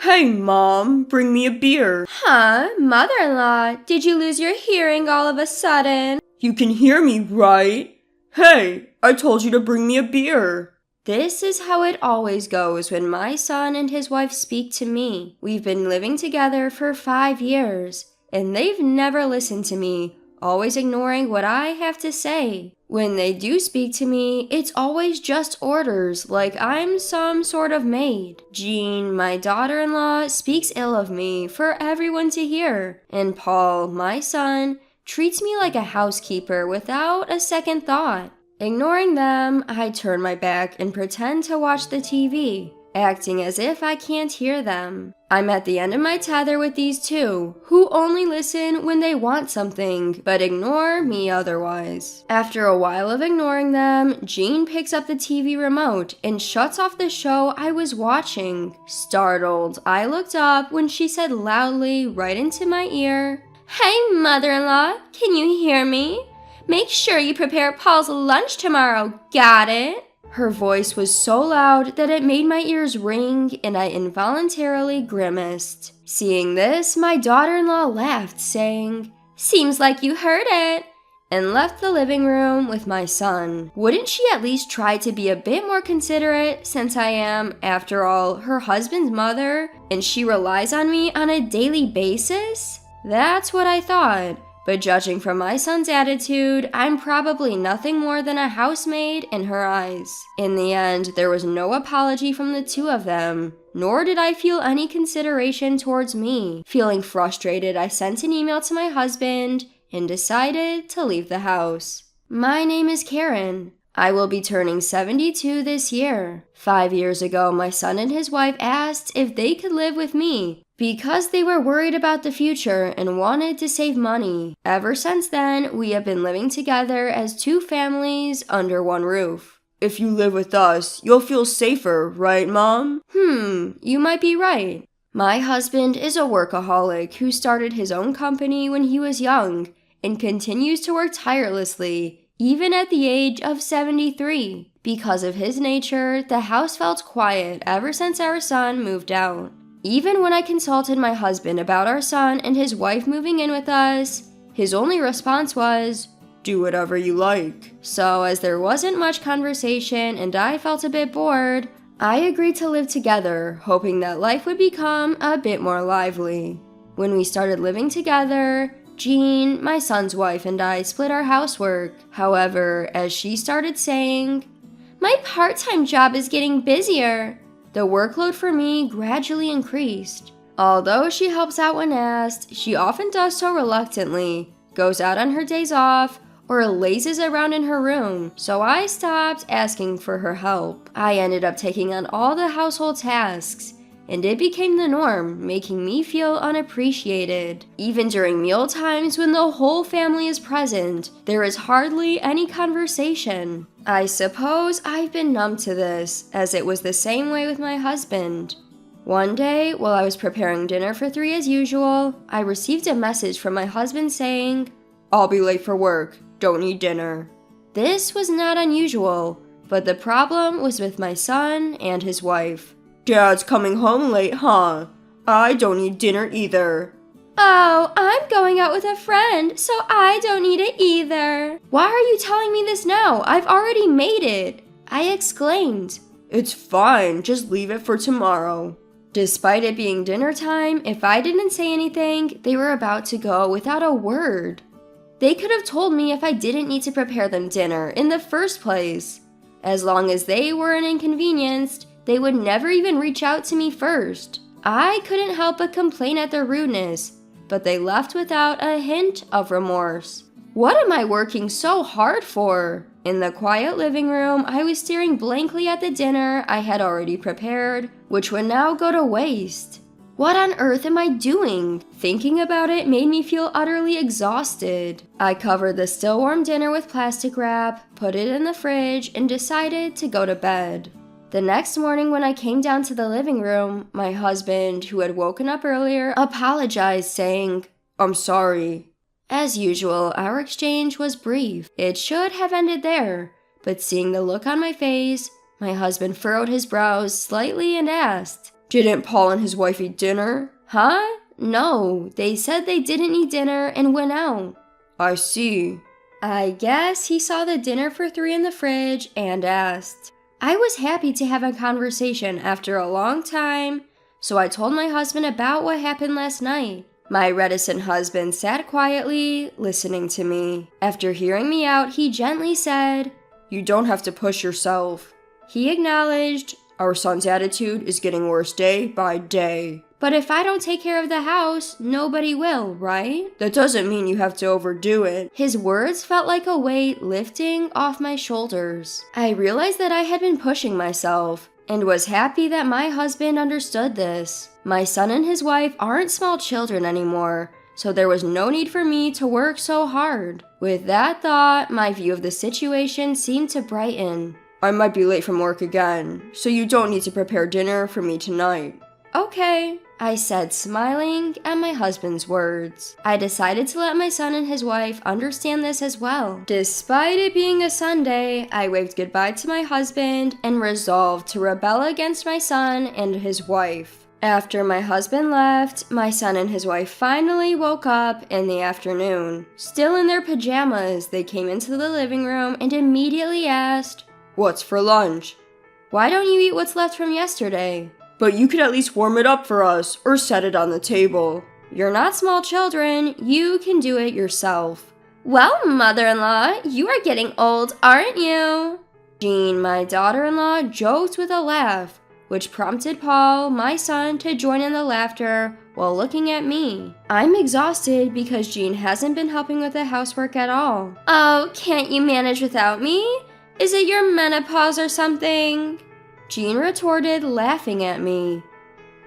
Hey, Mom, bring me a beer. Huh? Mother-in-law, did you lose your hearing all of a sudden? You can hear me, right? Hey, I told you to bring me a beer. This is how it always goes when my son and his wife speak to me. We've been living together for 5 years, and they've never listened to me, always ignoring what I have to say. When they do speak to me, it's always just orders, like I'm some sort of maid. Jean, my daughter-in-law, speaks ill of me for everyone to hear, and Paul, my son, treats me like a housekeeper without a second thought. Ignoring them, I turn my back and pretend to watch the TV, acting as if I can't hear them. I'm at the end of my tether with these two, who only listen when they want something, but ignore me otherwise. After a while of ignoring them, Jean picks up the TV remote and shuts off the show I was watching. Startled, I looked up when she said loudly right into my ear, "Hey, mother-in-law, can you hear me? Make sure you prepare Paul's lunch tomorrow, got it?" Her voice was so loud that it made my ears ring and I involuntarily grimaced. Seeing this, my daughter-in-law laughed, saying, "Seems like you heard it," and left the living room with my son. Wouldn't she at least try to be a bit more considerate, since I am, after all, her husband's mother, and she relies on me on a daily basis? That's what I thought. But judging from my son's attitude, I'm probably nothing more than a housemaid in her eyes. In the end, there was no apology from the two of them, nor did I feel any consideration towards me. Feeling frustrated, I sent an email to my husband and decided to leave the house. My name is Karen. I will be turning 72 this year. 5 years ago, my son and his wife asked if they could live with me, because they were worried about the future and wanted to save money. Ever since then, we have been living together as two families under one roof. If you live with us, you'll feel safer, right, Mom? You might be right. My husband is a workaholic who started his own company when he was young and continues to work tirelessly, even at the age of 73. Because of his nature, the house felt quiet ever since our son moved out. Even when I consulted my husband about our son and his wife moving in with us, his only response was, "Do whatever you like." So as there wasn't much conversation and I felt a bit bored, I agreed to live together, hoping that life would become a bit more lively. When we started living together, Jean, my son's wife, and I split our housework. However, as she started saying, "My part-time job is getting busier," the workload for me gradually increased. Although she helps out when asked, she often does so reluctantly, goes out on her days off, or lazes around in her room, so I stopped asking for her help. I ended up taking on all the household tasks, and it became the norm, making me feel unappreciated. Even during meal times when the whole family is present, there is hardly any conversation. I suppose I've been numb to this, as it was the same way with my husband. One day, while I was preparing dinner for 3 as usual, I received a message from my husband saying, "I'll be late for work. Don't eat dinner." This was not unusual, but the problem was with my son and his wife. "Dad's coming home late, huh? I don't eat dinner either." "Oh, I'm going out with a friend, so I don't eat it either." "Why are you telling me this now? I've already made it," I exclaimed. "It's fine, just leave it for tomorrow." Despite it being dinner time, if I didn't say anything, they were about to go without a word. They could have told me if I didn't need to prepare them dinner in the first place. As long as they weren't inconvenienced, they would never even reach out to me first. I couldn't help but complain at their rudeness, but they left without a hint of remorse. What am I working so hard for? In the quiet living room, I was staring blankly at the dinner I had already prepared, which would now go to waste. What on earth am I doing? Thinking about it made me feel utterly exhausted. I covered the still warm dinner with plastic wrap, put it in the fridge, and decided to go to bed. The next morning when I came down to the living room, my husband, who had woken up earlier, apologized, saying, "I'm sorry." As usual, our exchange was brief. It should have ended there, but seeing the look on my face, my husband furrowed his brows slightly and asked, Didn't Paul and his wife eat dinner? Huh? No, they said they didn't eat dinner and went out. I see. I guess he saw the dinner for 3 in the fridge and asked. I was happy to have a conversation after a long time, so I told my husband about what happened last night. My reticent husband sat quietly, listening to me. After hearing me out, he gently said, You don't have to push yourself. He acknowledged, Our son's attitude is getting worse day by day. But if I don't take care of the house, nobody will, right? That doesn't mean you have to overdo it. His words felt like a weight lifting off my shoulders. I realized that I had been pushing myself, and was happy that my husband understood this. My son and his wife aren't small children anymore, so there was no need for me to work so hard. With that thought, my view of the situation seemed to brighten. I might be late from work again, so you don't need to prepare dinner for me tonight. Okay, I said, smiling at my husband's words. I decided to let my son and his wife understand this as well. Despite it being a Sunday, I waved goodbye to my husband and resolved to rebel against my son and his wife. After my husband left, my son and his wife finally woke up in the afternoon. Still in their pajamas, they came into the living room and immediately asked, What's for lunch? Why don't you eat what's left from yesterday? But you could at least warm it up for us, or set it on the table. You're not small children, you can do it yourself. Well, mother-in-law, you are getting old, aren't you? Jean, my daughter-in-law, joked with a laugh, which prompted Paul, my son, to join in the laughter while looking at me. I'm exhausted because Jean hasn't been helping with the housework at all. Oh, can't you manage without me? Is it your menopause or something? Jean retorted, laughing at me.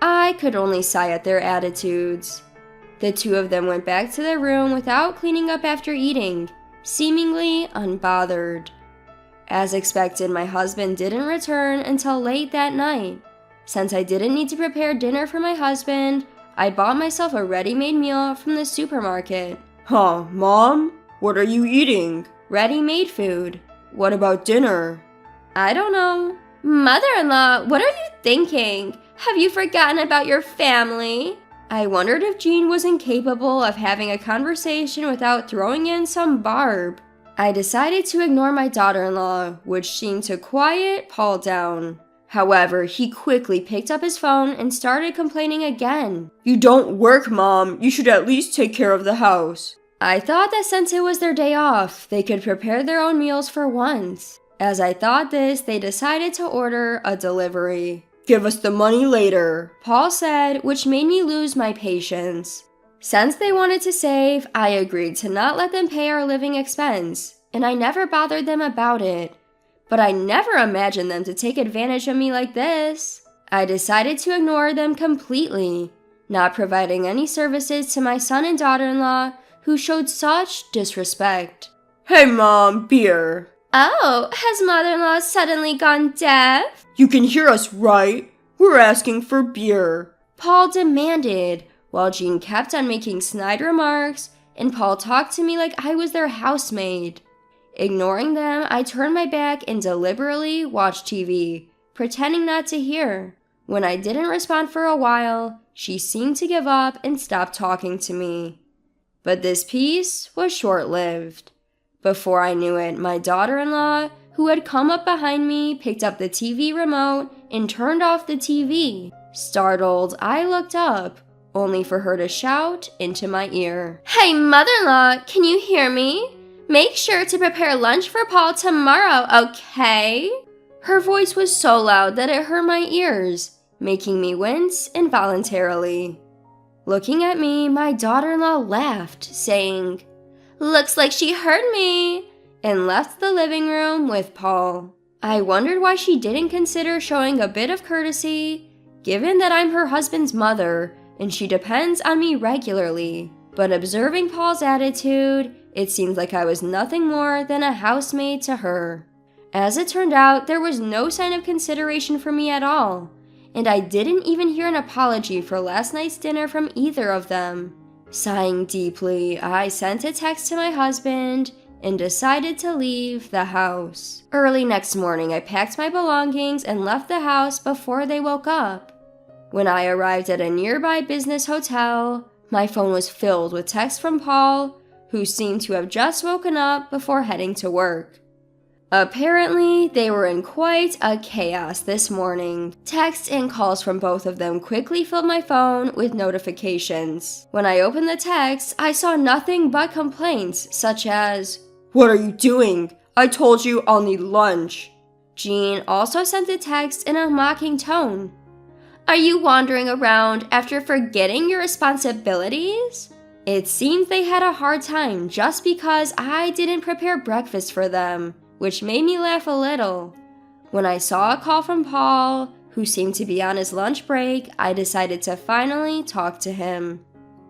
I could only sigh at their attitudes. The two of them went back to their room without cleaning up after eating, seemingly unbothered. As expected, my husband didn't return until late that night. Since I didn't need to prepare dinner for my husband, I bought myself a ready-made meal from the supermarket. Huh, Mom? What are you eating? Ready-made food. What about dinner? I don't know. Mother-in-law, what are you thinking? Have you forgotten about your family? I wondered if Jean was incapable of having a conversation without throwing in some barb. I decided to ignore my daughter-in-law, which seemed to quiet Paul down. However, he quickly picked up his phone and started complaining again. You don't work, Mom. You should at least take care of the house. I thought that since it was their day off, they could prepare their own meals for once. As I thought this, they decided to order a delivery. Give us the money later, Paul said, which made me lose my patience. Since they wanted to save, I agreed to not let them pay our living expense, and I never bothered them about it. But I never imagined them to take advantage of me like this. I decided to ignore them completely, not providing any services to my son and daughter-in-law who showed such disrespect. Hey, Mom, beer. Oh, has mother-in-law suddenly gone deaf? You can hear us, right? We're asking for beer, Paul demanded, while Jean kept on making snide remarks, and Paul talked to me like I was their housemaid. Ignoring them, I turned my back and deliberately watched TV, pretending not to hear. When I didn't respond for a while, she seemed to give up and stop talking to me. But this peace was short-lived. Before I knew it, my daughter-in-law, who had come up behind me, picked up the TV remote and turned off the TV. Startled, I looked up, only for her to shout into my ear. Hey, mother-in-law, can you hear me? Make sure to prepare lunch for Paul tomorrow, okay? Her voice was so loud that it hurt my ears, making me wince involuntarily. Looking at me, my daughter-in-law laughed, saying, Looks like she heard me, and left the living room with Paul. I wondered why she didn't consider showing a bit of courtesy, given that I'm her husband's mother and she depends on me regularly. But observing Paul's attitude, it seemed like I was nothing more than a housemaid to her. As it turned out, there was no sign of consideration for me at all, and I didn't even hear an apology for last night's dinner from either of them. Sighing deeply, I sent a text to my husband and decided to leave the house. Early next morning, I packed my belongings and left the house before they woke up. When I arrived at a nearby business hotel, my phone was filled with texts from Paul, who seemed to have just woken up before heading to work. Apparently, they were in quite a chaos this morning. Texts and calls from both of them quickly filled my phone with notifications. When I opened the text, I saw nothing but complaints, such as, "What are you doing? I told you I'll need lunch." Jean also sent a text in a mocking tone. "Are you wandering around after forgetting your responsibilities?" It seems they had a hard time just because I didn't prepare breakfast for them, which made me laugh a little. When I saw a call from Paul, who seemed to be on his lunch break, I decided to finally talk to him.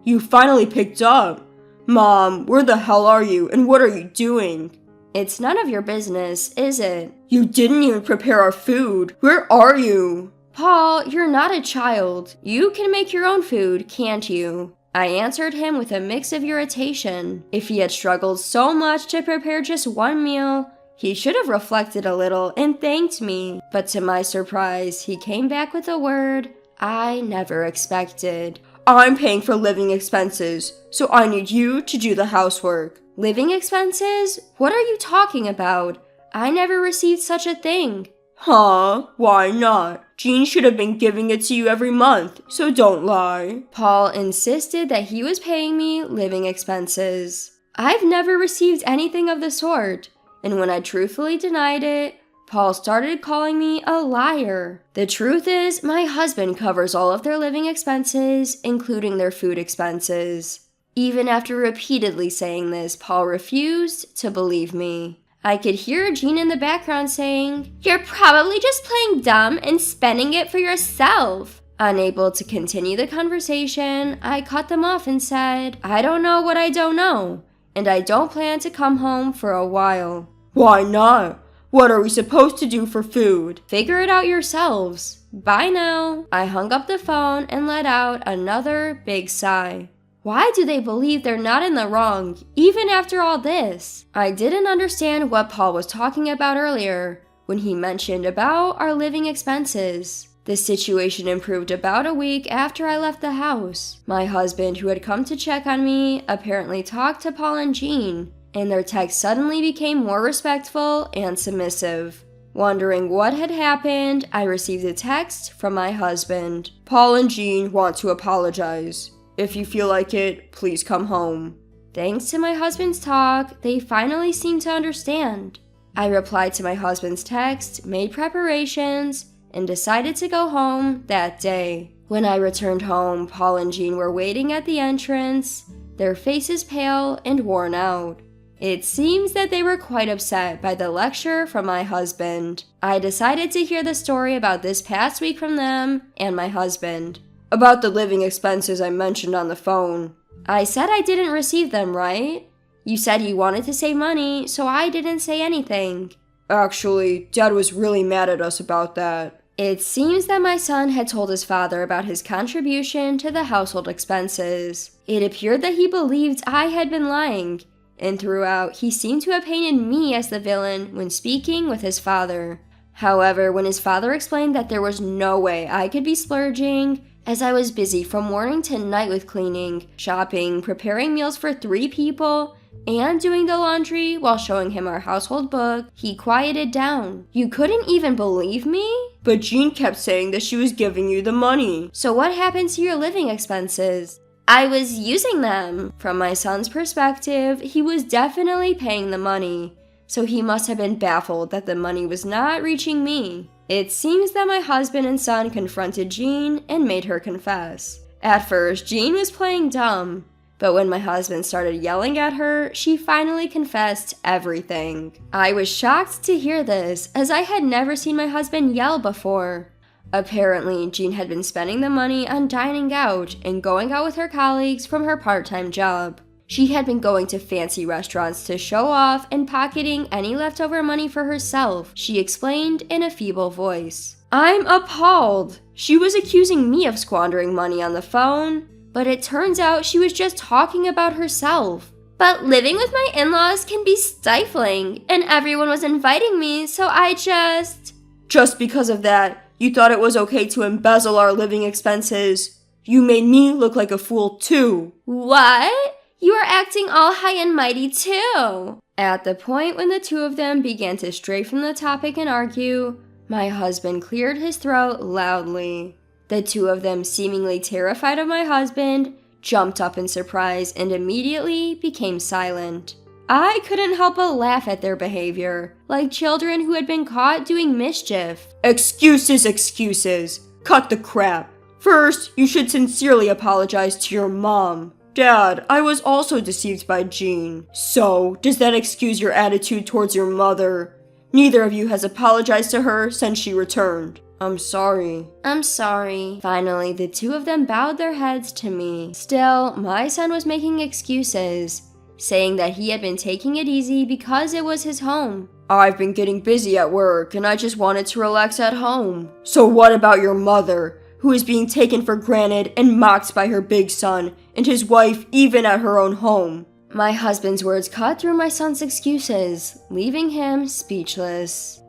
"You finally picked up. Mom, where the hell are you and what are you doing?" "It's none of your business, is it?" "You didn't even prepare our food. Where are you?" "Paul, you're not a child. You can make your own food, can't you?" I answered him with a mix of irritation. If he had struggled so much to prepare just one meal, he should have reflected a little and thanked me. But to my surprise, he came back with a word I never expected. "I'm paying for living expenses, so I need you to do the housework." "Living expenses? What are you talking about? I never received such a thing." "Huh? Why not? Jean should have been giving it to you every month, so don't lie." Paul insisted that he was paying me living expenses. I've never received anything of the sort, and when I truthfully denied it, Paul started calling me a liar. The truth is, my husband covers all of their living expenses, including their food expenses. Even after repeatedly saying this, Paul refused to believe me. I could hear Jean in the background saying, "You're probably just playing dumb and spending it for yourself." Unable to continue the conversation, I cut them off and said, "I don't know what I don't know, and I don't plan to come home for a while." "Why not? What are we supposed to do for food?" "Figure it out yourselves. Bye now." I hung up the phone and let out another big sigh. Why do they believe they're not in the wrong, even after all this? I didn't understand what Paul was talking about earlier when he mentioned about our living expenses. The situation improved about a week after I left the house. My husband, who had come to check on me, apparently talked to Paul and Jean, and their text suddenly became more respectful and submissive. Wondering what had happened, I received a text from my husband. "Paul and Jean want to apologize. If you feel like it, please come home." Thanks to my husband's talk, they finally seemed to understand. I replied to my husband's text, made preparations, and decided to go home that day. When I returned home, Paul and Jean were waiting at the entrance, their faces pale and worn out. It seems that they were quite upset by the lecture from my husband. I decided to hear the story about this past week from them and my husband. "About the living expenses I mentioned on the phone." "I said I didn't receive them, right? You said you wanted to save money, so I didn't say anything." "Actually, Dad was really mad at us about that." It seems that my son had told his father about his contribution to the household expenses. It appeared that he believed I had been lying, and throughout he seemed to have painted me as the villain when speaking with his father. However, when his father explained that there was no way I could be splurging, as I was busy from morning to night with cleaning, shopping, preparing meals for 3 people, and doing the laundry while showing him our household book, he quieted down. "You couldn't even believe me?" "But Jean kept saying that she was giving you the money." "So what happened to your living expenses?" "I was using them." From my son's perspective, he was definitely paying the money, so he must have been baffled that the money was not reaching me. It seems that my husband and son confronted Jean and made her confess. At first, Jean was playing dumb, but when my husband started yelling at her, she finally confessed everything. I was shocked to hear this, as I had never seen my husband yell before. Apparently, Jean had been spending the money on dining out and going out with her colleagues from her part-time job. She had been going to fancy restaurants to show off and pocketing any leftover money for herself, she explained in a feeble voice. I'm appalled. She was accusing me of squandering money on the phone, but it turns out she was just talking about herself. But living with my in-laws can be stifling, and everyone was inviting me, so I just... Just because of that, You thought it was okay to embezzle our living expenses. You made me look like a fool too. What? You are acting all high and mighty too. At the point when the two of them began to stray from the topic and argue, my husband cleared his throat loudly. The two of them, seemingly terrified of my husband, jumped up in surprise and immediately became silent. I couldn't help but laugh at their behavior, like children who had been caught doing mischief. Excuses, excuses. Cut the crap. First, you should sincerely apologize to your mom. Dad, I was also deceived by Jean. So, does that excuse your attitude towards your mother? Neither of you has apologized to her since she returned. I'm sorry. I'm sorry. Finally, the two of them bowed their heads to me. Still, my son was making excuses, saying that he had been taking it easy because it was his home. I've been getting busy at work and I just wanted to relax at home. So what about your mother, who is being taken for granted and mocked by her big son and his wife even at her own home? My husband's words cut through my son's excuses, leaving him speechless.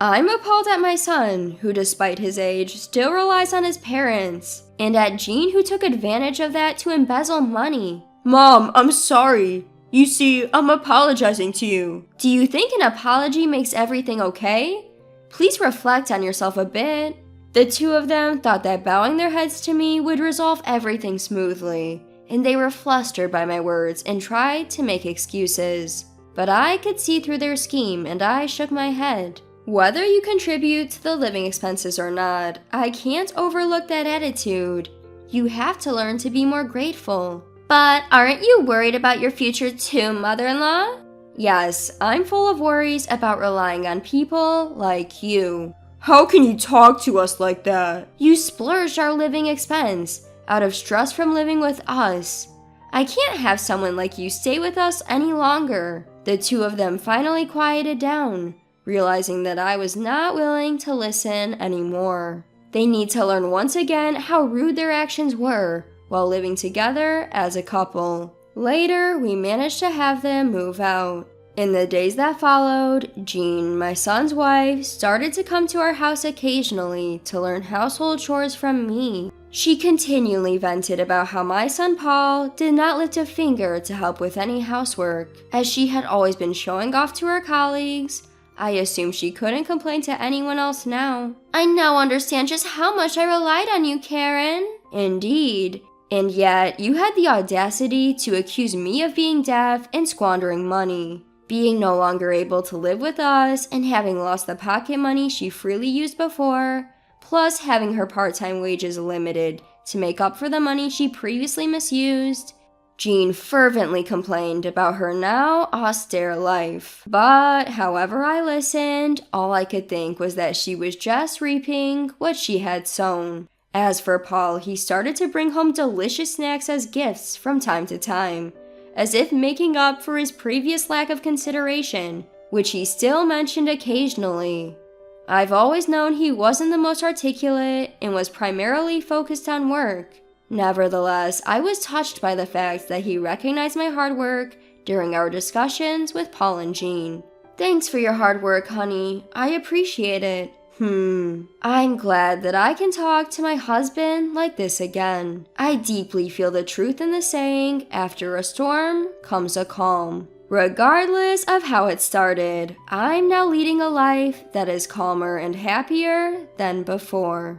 I'm appalled at my son, who despite his age, still relies on his parents, and at Jean, who took advantage of that to embezzle money. Mom, I'm sorry. You see, I'm apologizing to you. Do you think an apology makes everything okay? Please reflect on yourself a bit. The two of them thought that bowing their heads to me would resolve everything smoothly, and they were flustered by my words and tried to make excuses. But I could see through their scheme, and I shook my head. Whether you contribute to the living expenses or not, I can't overlook that attitude. You have to learn to be more grateful. But aren't you worried about your future too, mother-in-law? Yes, I'm full of worries about relying on people like you. How can you talk to us like that? You splurged our living expense out of stress from living with us. I can't have someone like you stay with us any longer. The two of them finally quieted down, realizing that I was not willing to listen anymore. They need to learn once again how rude their actions were while living together as a couple. Later, we managed to have them move out. In the days that followed, Jean, my son's wife, started to come to our house occasionally to learn household chores from me. She continually vented about how my son Paul did not lift a finger to help with any housework. As she had always been showing off to her colleagues, I assumed she couldn't complain to anyone else now. I now understand just how much I relied on you, Karen. Indeed. And yet, you had the audacity to accuse me of being deaf and squandering money. Being no longer able to live with us and having lost the pocket money she freely used before, plus having her part-time wages limited to make up for the money she previously misused, Jean fervently complained about her now austere life. But however I listened, all I could think was that she was just reaping what she had sown. As for Paul, he started to bring home delicious snacks as gifts from time to time, as if making up for his previous lack of consideration, which he still mentioned occasionally. I've always known he wasn't the most articulate and was primarily focused on work. Nevertheless, I was touched by the fact that he recognized my hard work during our discussions with Paul and Jean. Thanks for your hard work, honey. I appreciate it. I'm glad that I can talk to my husband like this again. I deeply feel the truth in the saying, after a storm comes a calm. Regardless of how it started, I'm now leading a life that is calmer and happier than before.